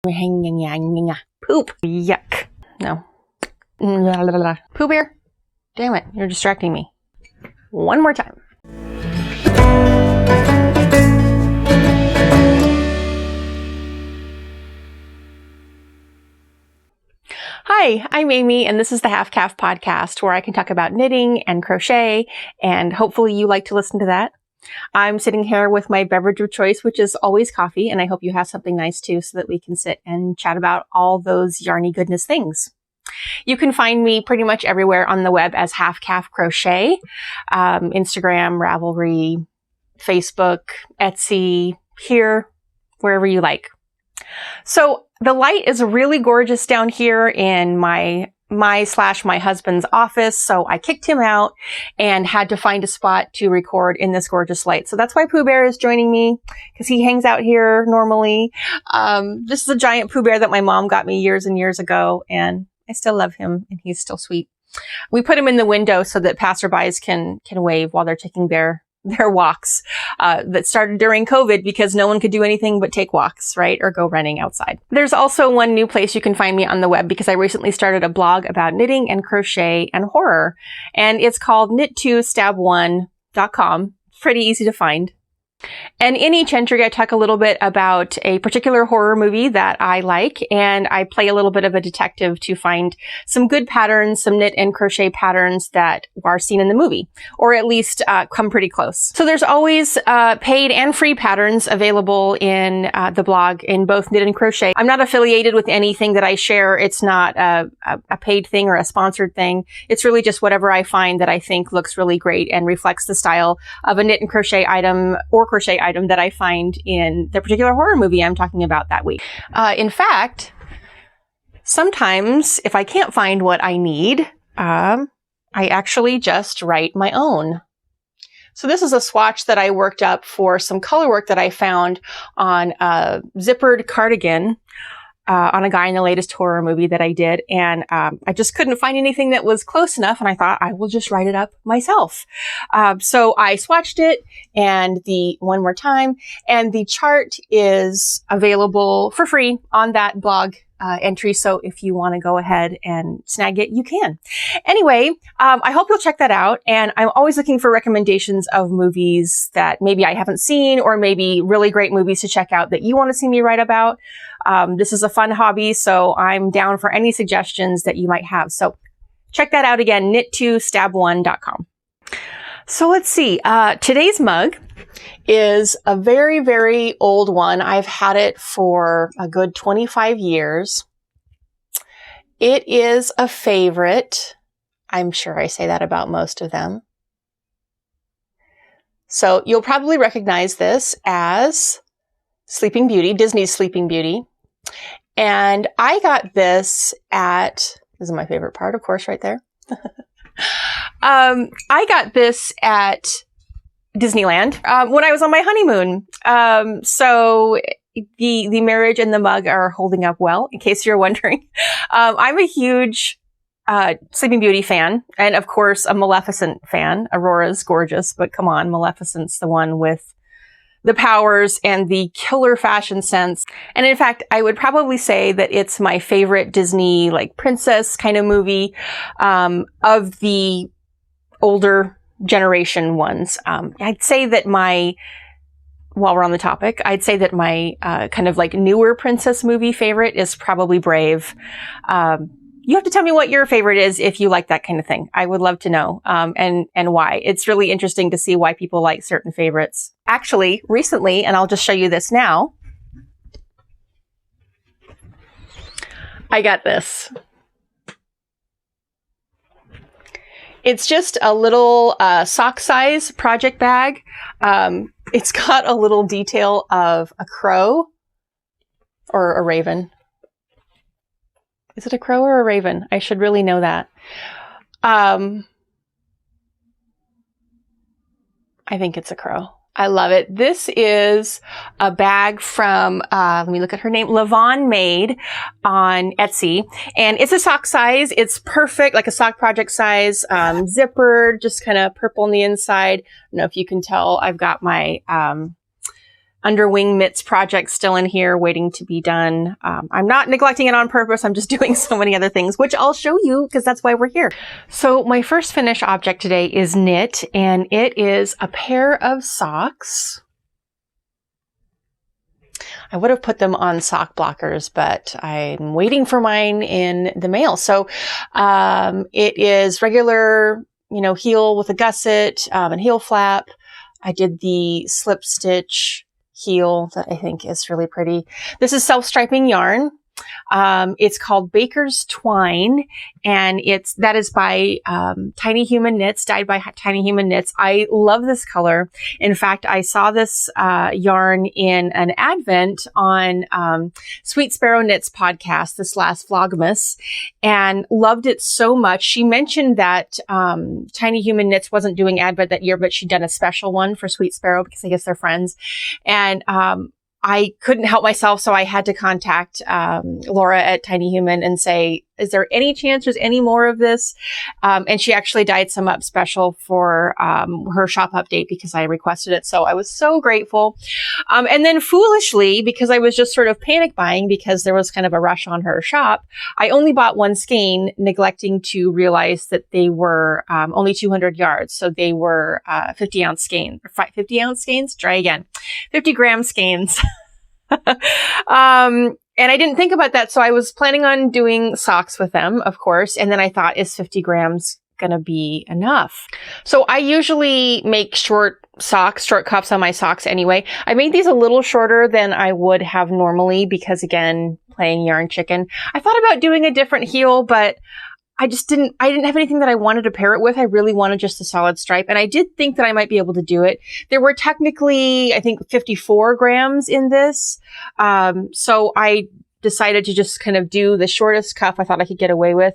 Poop. Yuck. No. Pooh Bear. Damn it. You're distracting me. One more time. Hi, I'm Amy, and this is the HalfCaff podcast, where I can talk about knitting and crochet, and hopefully you like to listen to that. I'm sitting here with my beverage of choice, which is always coffee, and I hope you have something nice too, so that we can sit and chat about all those yarny goodness things. You can find me pretty much everywhere on the web as HalfCaffCrochet, Instagram, Ravelry, Facebook, Etsy, here, wherever you like. So the light is really gorgeous down here in my husband's office. So I kicked him out and had to find a spot to record in this gorgeous light. So that's why Pooh Bear is joining me, because he hangs out here normally. This is a giant Pooh Bear that my mom got me years and years ago, and I still love him, and he's still sweet. We put him in the window so that passerbys can wave while they're taking their walks, that started during COVID because no one could do anything but take walks, right? Or go running outside. There's also one new place you can find me on the web, because I recently started a blog about knitting and crochet and horror, and it's called knit2stab1.com. Pretty easy to find. And in each entry, I talk a little bit about a particular horror movie that I like, and I play a little bit of a detective to find some good patterns, some knit and crochet patterns that are seen in the movie, or at least come pretty close. So there's always paid and free patterns available in the blog in both knit and crochet. I'm not affiliated with anything that I share. It's not a paid thing or a sponsored thing. It's really just whatever I find that I think looks really great and reflects the style of a knit and crochet item or crochet item that I find in the particular horror movie I'm talking about that week. In fact, sometimes if I can't find what I need, I actually just write my own. So this is a swatch that I worked up for some color work that I found on a zippered cardigan on a guy in the latest horror movie that I did. And I just couldn't find anything that was close enough, and I thought I will just write it up myself. So I swatched it and one more time, and the chart is available for free on that blog entry. So if you want to go ahead and snag it, you can. Anyway, I hope you'll check that out. And I'm always looking for recommendations of movies that maybe I haven't seen, or maybe really great movies to check out that you want to see me write about. This is a fun hobby, so I'm down for any suggestions that you might have. So check that out again, knit2stab1.com. So let's see. Today's mug is a very, very old one. I've had it for a good 25 years. It is a favorite. I'm sure I say that about most of them. So you'll probably recognize this as Sleeping Beauty, Disney's Sleeping Beauty. And I got this this is my favorite part, of course, right there. I got this at Disneyland when I was on my honeymoon. So the marriage and the mug are holding up well, in case you're wondering. I'm a huge Sleeping Beauty fan, and of course a Maleficent fan. Aurora's gorgeous, but come on, Maleficent's the one with the powers and the killer fashion sense. And in fact, I would probably say that it's my favorite Disney, like, princess kind of movie, of the older generation ones. I'd say that while we're on the topic, I'd say that my, kind of like newer princess movie favorite is probably Brave. You have to tell me what your favorite is if you like that kind of thing. I would love to know, and why. It's really interesting to see why people like certain favorites. Actually, recently, and I'll just show you this now, I got this. It's just a little sock size project bag. It's got a little detail of a crow or a raven. Is it a crow or a raven? I should really know that. I think it's a crow. I love it. This is a bag from, let me look at her name, LAvonMade on Etsy. And it's a sock size. It's perfect, like a sock project size, zippered, just kind of purple on the inside. I don't know if you can tell, I've got my underwing mitts project still in here waiting to be done. I'm not neglecting it on purpose. I'm just doing so many other things, which I'll show you because that's why we're here. So my first finished object today is knit, and it is a pair of socks. I would have put them on sock blockers, but I'm waiting for mine in the mail. So it is regular, heel with a gusset and heel flap. I did the slip stitch heel that I think is really pretty. This is self-striping yarn. It's called Baker's Twine, and that is by Tiny Human Knits, dyed by Tiny Human Knits. I love this color. In fact, I saw this yarn in an advent on Sweet Sparrow Knits podcast this last Vlogmas, and loved it so much. She mentioned that Tiny Human Knits wasn't doing advent that year, but she'd done a special one for Sweet Sparrow because I guess they're friends. And I couldn't help myself, so I had to contact Laura at Tiny Human and say, is there any chance there's any more of this? And she actually dyed some up special for her shop update because I requested it. So I was so grateful. And then foolishly, because I was just sort of panic buying because there was kind of a rush on her shop, I only bought one skein, neglecting to realize that they were only 200 yards. So they were 50 ounce skeins. 50 ounce skeins? Try again. 50 gram skeins. And I didn't think about that. So I was planning on doing socks with them, of course. And then I thought, is 50 grams going to be enough? So I usually make short cuffs on my socks anyway. I made these a little shorter than I would have normally because, again, playing yarn chicken. I thought about doing a different heel, but I didn't have anything that I wanted to pair it with. I really wanted just a solid stripe. And I did think that I might be able to do it. There were technically, I think, 54 grams in this. So I decided to just kind of do the shortest cuff I thought I could get away with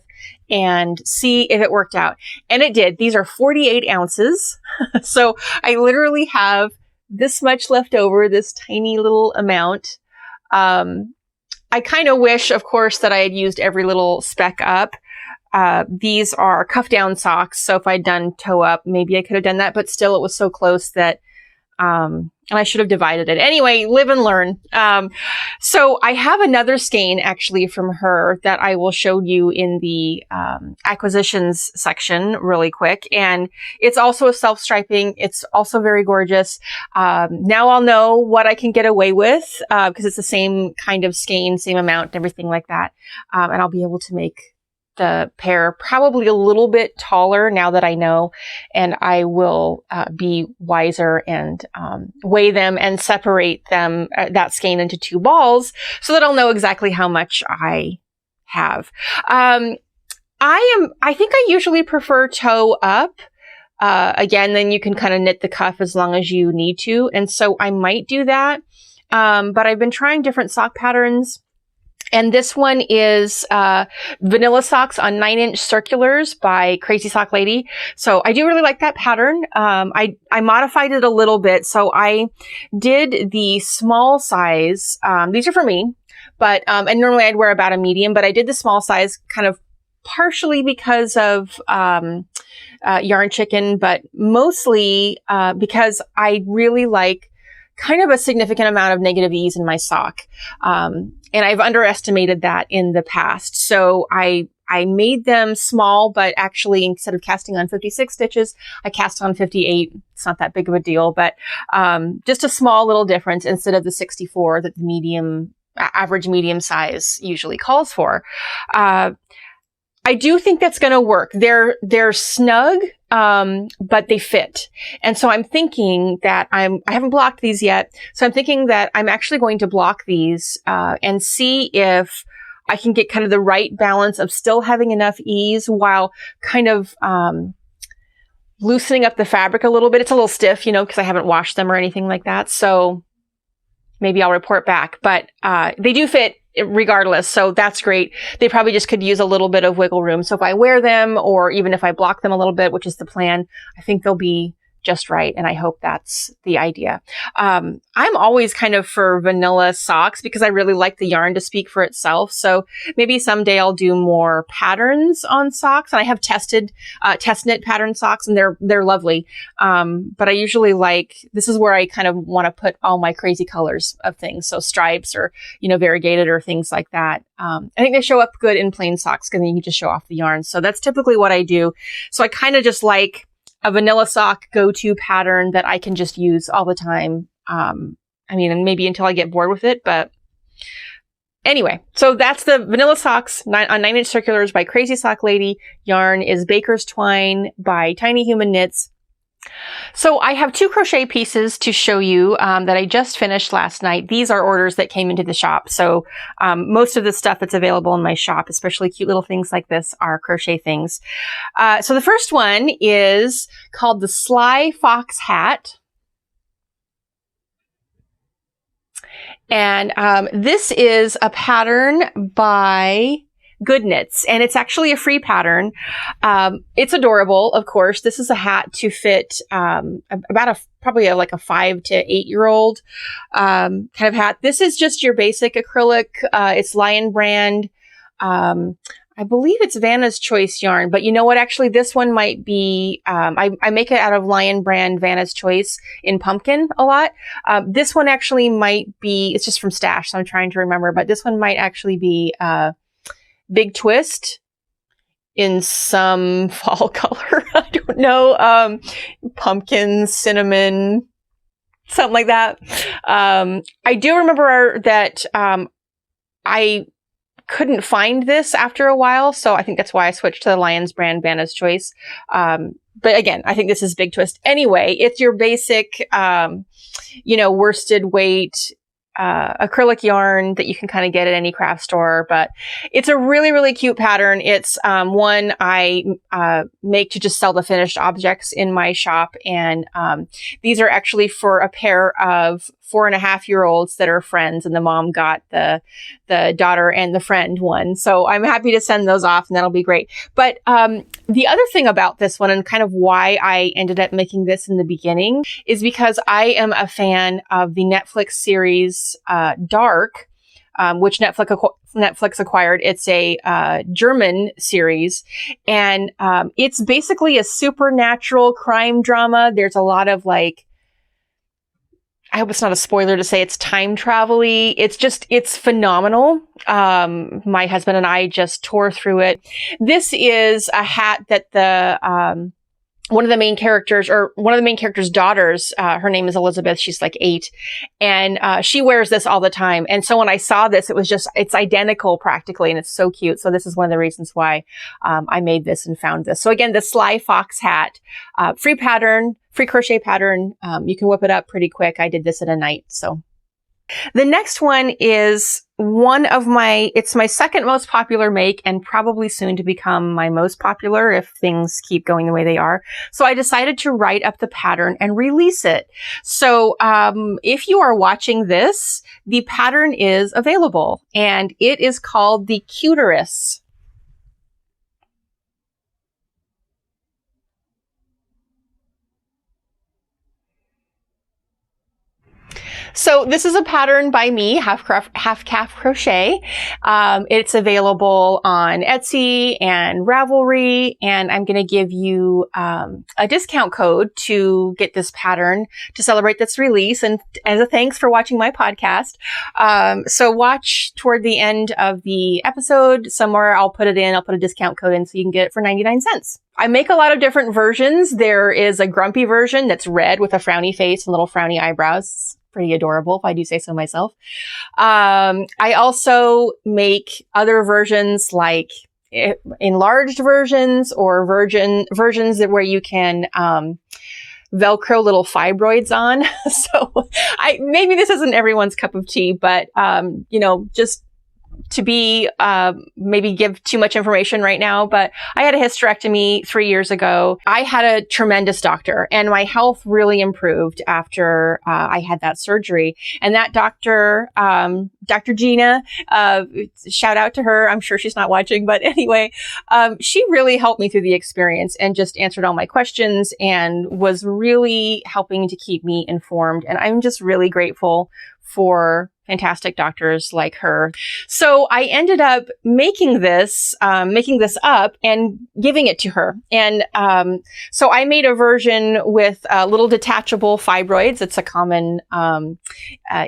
and see if it worked out. And it did. These are 48 ounces. So I literally have this much left over, this tiny little amount. I kind of wish, of course, that I had used every little speck up. These are cuff down socks. So if I'd done toe up, maybe I could have done that, but still it was so close that, and I should have divided it. Anyway, live and learn. So I have another skein actually from her that I will show you in the, acquisitions section really quick. And it's also a self-striping. It's also very gorgeous. Now I'll know what I can get away with, because it's the same kind of skein, same amount and everything like that. And I'll be able to make the pair probably a little bit taller now that I know, and I will be wiser and weigh them and separate them, that skein into two balls so that I'll know exactly how much I have. I think I usually prefer toe up. Again, then you can kind of knit the cuff as long as you need to. And so I might do that. But I've been trying different sock patterns. And this one is Vanilla Socks on 9-inch Circulars by Crazy Sock Lady. So I do really like that pattern. I modified it a little bit. So I did the small size. These are for me, but and normally I'd wear about a medium, but I did the small size kind of partially because of Yarn Chicken, but mostly because I really like kind of a significant amount of negative ease in my sock. And I've underestimated that in the past. So I made them small, but actually instead of casting on 56 stitches, I cast on 58. It's not that big of a deal, but just a small little difference instead of the 64 that the average medium size usually calls for. I do think that's going to work. They're snug, but they fit. And so I'm thinking that I haven't blocked these yet. So I'm thinking that I'm actually going to block these, and see if I can get kind of the right balance of still having enough ease while kind of, loosening up the fabric a little bit. It's a little stiff, because I haven't washed them or anything like that. So maybe I'll report back, but, they do fit regardless. So that's great. They probably just could use a little bit of wiggle room. So if I wear them, or even if I block them a little bit, which is the plan, I think they'll be just right. And I hope that's the idea. I'm always kind of for vanilla socks because I really like the yarn to speak for itself. So maybe someday I'll do more patterns on socks. And I have test knit pattern socks, and they're lovely. But I usually this is where I kind of want to put all my crazy colors of things. So stripes or, variegated or things like that. I think they show up good in plain socks because then you can just show off the yarn. So that's typically what I do. So I kind of just like a vanilla sock go-to pattern that I can just use all the time. And maybe until I get bored with it, but anyway, so that's the vanilla socks on 9-inch circulars by Crazy Sock Lady. Yarn is Baker's Twine by Tiny Human Knits. So I have 2 crochet pieces to show you that I just finished last night. These are orders that came into the shop. So most of the stuff that's available in my shop, especially cute little things like this, are crochet things. So the first one is called the Sly Fox Hat. And this is a pattern by GoodKnits, and it's actually a free pattern. It's adorable, of course. This is a hat to fit probably a 5 to 8 year old kind of hat. This is just your basic acrylic. It's Lion brand. I believe it's Vanna's Choice yarn, but you know what? Actually, this one might be, I make it out of Lion brand Vanna's Choice in pumpkin a lot. This one actually might be, it's just from Stash, so I'm trying to remember, but this one might actually be, Big Twist in some fall color. I don't know. Pumpkin, cinnamon, something like that. I do remember that I couldn't find this after a while, so I think that's why I switched to the Lion's brand Vanna's Choice. But again, I think this is Big Twist. Anyway, it's your basic, worsted weight acrylic yarn that you can kind of get at any craft store, but it's a really, really cute pattern. It's one I make to just sell the finished objects in my shop, and these are actually for a pair of 4.5-year-olds that are friends, and the mom got the daughter and the friend one. So I'm happy to send those off, and that'll be great. But the other thing about this one, and kind of why I ended up making this in the beginning, is because I am a fan of the Netflix series Dark, which Netflix acquired. It's a German series, and it's basically a supernatural crime drama. There's a lot of I hope it's not a spoiler to say it's time travel-y. It's phenomenal. My husband and I just tore through it. This is a hat that one of the main characters' daughters, her name is Elizabeth. She's 8, and she wears this all the time. And so when I saw this, it's identical practically, and it's so cute. So this is one of the reasons why I made this and found this. So again, the Sly Fox Hat, free crochet pattern. You can whip it up pretty quick. I did this in a night. So the next one is it's my second most popular make, and probably soon to become my most popular if things keep going the way they are. So I decided to write up the pattern and release it. So if you are watching this, the pattern is available, and it is called the Cuterus. So this is a pattern by me, HalfCaffCrochet. It's available on Etsy and Ravelry, and I'm going to give you a discount code to get this pattern to celebrate this release, and as a thanks for watching my podcast. So watch toward the end of the episode. Somewhere I'll put a discount code in so you can get it for 99 cents. I make a lot of different versions. There is a grumpy version that's red with a frowny face and little frowny eyebrows. Pretty adorable, if I do say so myself. I also make other versions, like enlarged versions or versions where you can Velcro little fibroids on. So maybe this isn't everyone's cup of tea, but just to be, maybe give too much information right now, but I had a hysterectomy 3 years ago. I had a tremendous doctor, and my health really improved after I had that surgery. And that doctor, Dr. Gina, shout out to her. I'm sure she's not watching, but anyway, she really helped me through the experience and just answered all my questions and was really helping to keep me informed. And I'm just really grateful for fantastic doctors like her. So I ended up making this up and giving it to her. And so I made a version with little detachable fibroids. It's a common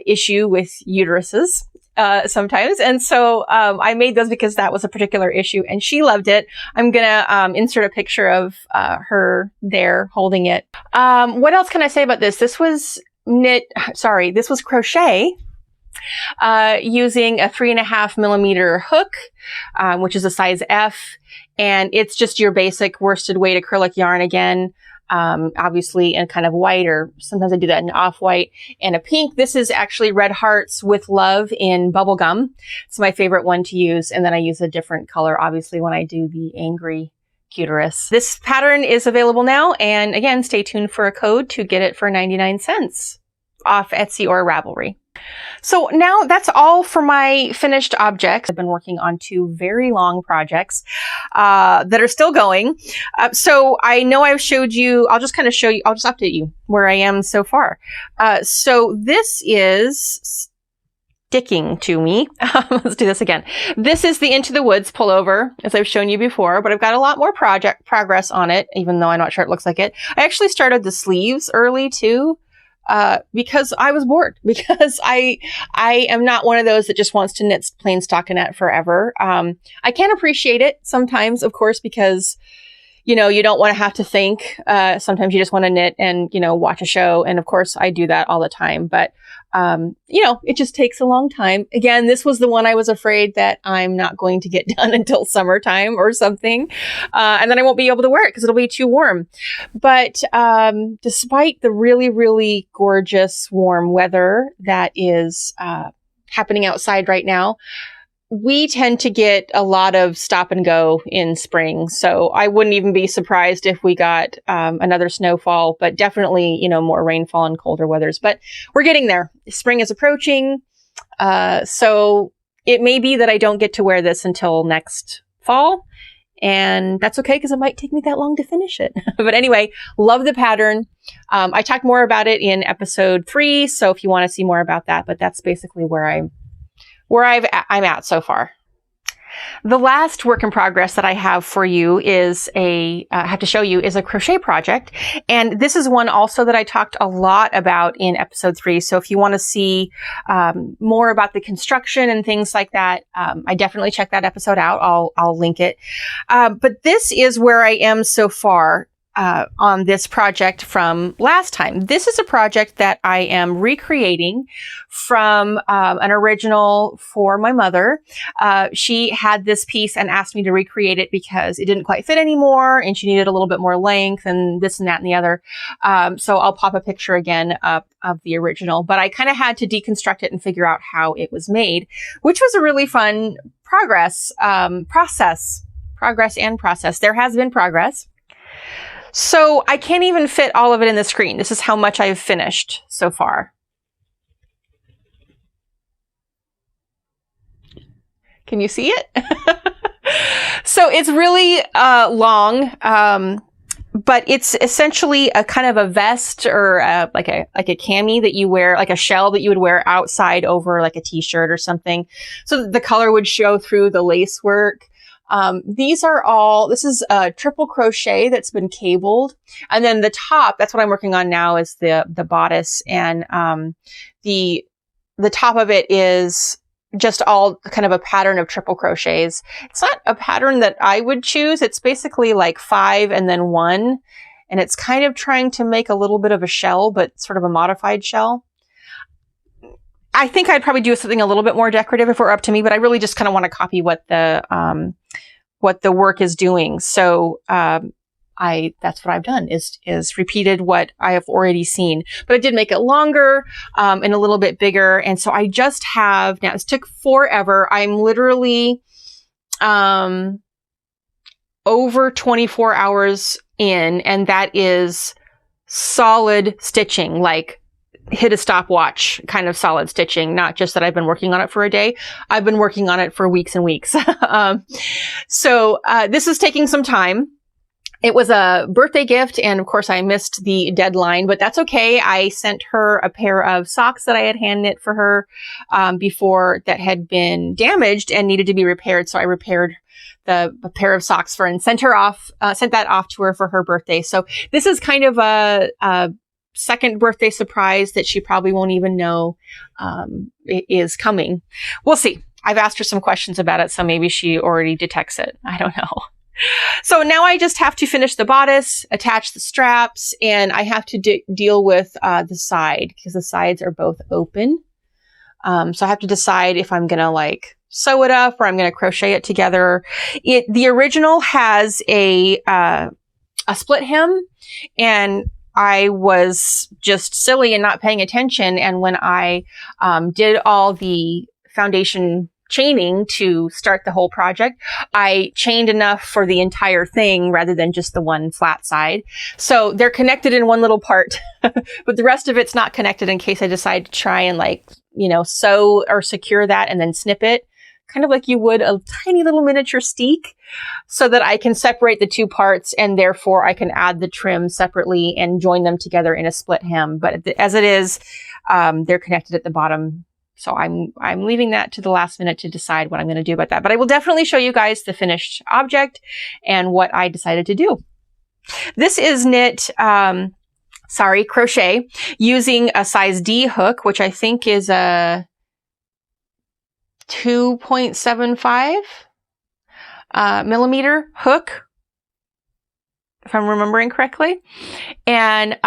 issue with uteruses sometimes. And so I made those because that was a particular issue, and she loved it. I'm gonna insert a picture of her there holding it. What else can I say about this? This was this was crochet using a 3.5 millimeter hook, which is a size F, and it's just your basic worsted weight acrylic yarn again, obviously in kind of white, or sometimes I do that in off-white, and a pink. This is actually Red Hearts with Love in Bubblegum. It's my favorite one to use, and then I use a different color, obviously, when I do the Angry Cuterus. This pattern is available now, and again, stay tuned for a code to get it for 99 cents off Etsy or Ravelry. So now that's all for my finished objects. I've been working on 2 very long projects that are still going. So I know I've showed you, I'll just update you where I am so far. So this is sticking to me. Let's do this again. This is the Into the Woods pullover, as I've shown you before, but I've got a lot more progress on it, even though I'm not sure it looks like it. I actually started the sleeves early too. Because I was bored, because I am not one of those that just wants to knit plain stockinette forever. I can appreciate it sometimes, of course, because, you know, you don't want to have to think. Sometimes you just want to knit and, you know, watch a show. And of course I do that all the time, but, you know, it just takes a long time. Again, this was the one I was afraid that I'm not going to get done until summertime or something. And then I won't be able to wear it because it'll be too warm. But, despite the really, really gorgeous warm weather that is, happening outside right now, we tend to get a lot of stop and go in spring. So I wouldn't even be surprised if we got another snowfall, but definitely, you know, more rainfall and colder weathers. But we're getting there. Spring is approaching. So it may be that I don't get to wear this until next fall. And that's okay, because it might take me that long to finish it. But anyway, love the pattern. I talked more about it in episode 3. So if you want to see more about that, but that's basically where I'm at so far. The last work in progress that I have for you is have to show you is a crochet project. And this is one also that I talked a lot about in episode 3. So if you want to see more about the construction and things like that, I definitely check that episode out. I'll link it. But this is where I am so far. On this project from last time. This is a project that I am recreating from an original for my mother. She had this piece and asked me to recreate it because it didn't quite fit anymore and she needed a little bit more length and this and that and the other. So I'll pop a picture again of the original, but I kind of had to deconstruct it and figure out how it was made, which was a really fun progress and process. There has been progress. So I can't even fit all of it in the screen. This is how much I've finished so far. Can you see it? So it's really long, but it's essentially a kind of a vest or like a cami that you wear, like a shell that you would wear outside over like a t-shirt or something, so that the color would show through the lace work. This is a triple crochet that's been cabled. And then the top, that's what I'm working on now, is the bodice. And, the top of it is just all kind of a pattern of triple crochets. It's not a pattern that I would choose. It's basically like 5 and then 1. And it's kind of trying to make a little bit of a shell, but sort of a modified shell. I think I'd probably do something a little bit more decorative if it were up to me, but I really just kind of want to copy what the work is doing. So, that's what I've done is repeated what I have already seen, but I did make it longer, and a little bit bigger. And so I just have, now this took forever. I'm literally, over 24 hours in, and that is solid stitching, like hit a stopwatch kind of solid stitching, not just that I've been working on it for a day. I've been working on it for weeks and weeks. So this is taking some time. It was a birthday gift, and of course I missed the deadline, but that's okay. I sent her a pair of socks that I had hand knit for her before that had been damaged and needed to be repaired. So I repaired a pair of socks for her and sent that off to her for her birthday. So this is kind of a second birthday surprise that she probably won't even know is coming. We'll see. I've asked her some questions about it, so maybe she already detects it. I don't know. So now I just have to finish the bodice, attach the straps, and I have to deal with the side because the sides are both open. So I have to decide if I'm going to like sew it up or I'm going to crochet it together. The original has a split hem, and I was just silly and not paying attention. And when I did all the foundation chaining to start the whole project, I chained enough for the entire thing rather than just the one flat side. So they're connected in one little part, but the rest of it's not connected in case I decide to try and like, sew or secure that and then snip it, kind of like you would a tiny little miniature steek, so that I can separate the two parts and therefore I can add the trim separately and join them together in a split hem. But as it is, they're connected at the bottom. So I'm leaving that to the last minute to decide what I'm going to do about that. But I will definitely show you guys the finished object and what I decided to do. This is crochet using a size D hook, which I think is a 2.75 millimeter hook, if I'm remembering correctly. And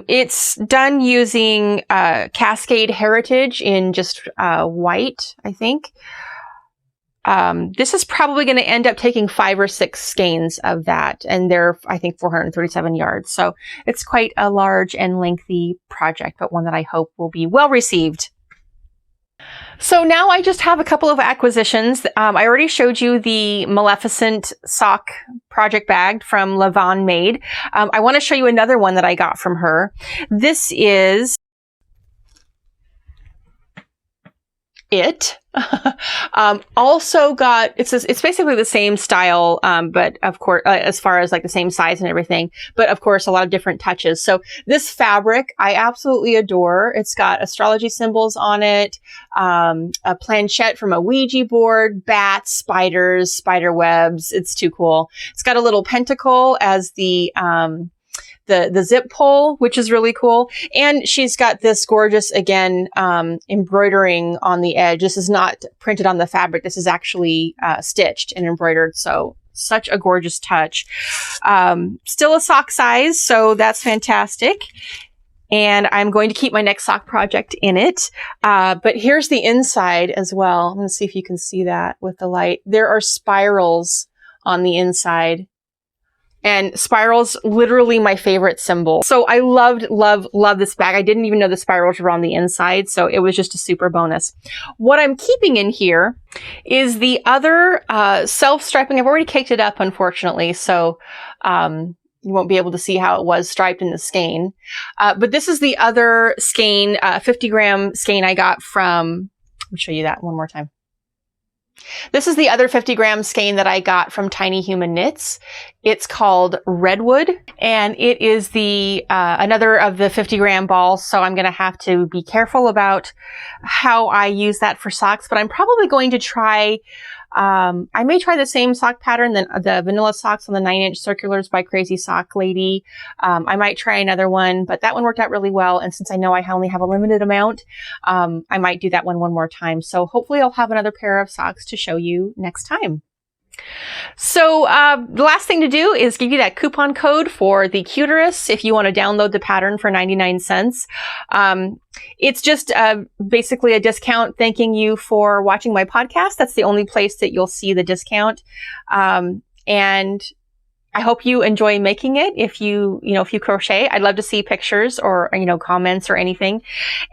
it's done using Cascade Heritage in just white, I think. This is probably going to end up taking 5 or 6 skeins of that, and they're, I think, 437 yards. So it's quite a large and lengthy project, but one that I hope will be well received. So now I just have a couple of acquisitions. I already showed you the Maleficent sock project bag from LAvonMade. I want to show you another one that I got from her. This is it. Also got, it's basically the same style, but of course, as far as like the same size and everything, but of course a lot of different touches. So this fabric I absolutely adore. It's got astrology symbols on it, a planchette from a Ouija board, bats, spiders, spider webs. It's too cool. It's got a little pentacle as the zip pole, which is really cool. And she's got this gorgeous, again, embroidering on the edge. This is not printed on the fabric. This is actually stitched and embroidered. So such a gorgeous touch. Still a sock size, so that's fantastic. And I'm going to keep my next sock project in it. But here's the inside as well. I'm going to see if you can see that with the light. There are spirals on the inside. And spirals, literally my favorite symbol. So I love this bag. I didn't even know the spirals were on the inside, so it was just a super bonus. What I'm keeping in here is the other self-striping. I've already caked it up, unfortunately, so you won't be able to see how it was striped in the skein. But this is the other skein, 50-gram skein I got from, let me show you that one more time. This is the other 50-gram skein that I got from Tiny Human Knits. It's called Redwood, and it is the another of the 50-gram balls, so I'm going to have to be careful about how I use that for socks, but I'm probably going to try, I may try the same sock pattern, the vanilla socks on the 9-inch circulars by Crazy Sock Lady. I might try another one, but that one worked out really well. And since I know I only have a limited amount, I might do that one more time. So hopefully I'll have another pair of socks to show you next time. So the last thing to do is give you that coupon code for the Cuterus if you want to download the pattern for 99 cents. It's just basically a discount thanking you for watching my podcast. That's the only place that you'll see the discount. And I hope you enjoy making it. If you crochet, I'd love to see pictures or, comments or anything.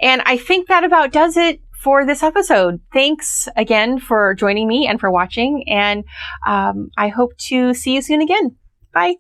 And I think that about does it for this episode. Thanks again for joining me and for watching. And I hope to see you soon again. Bye.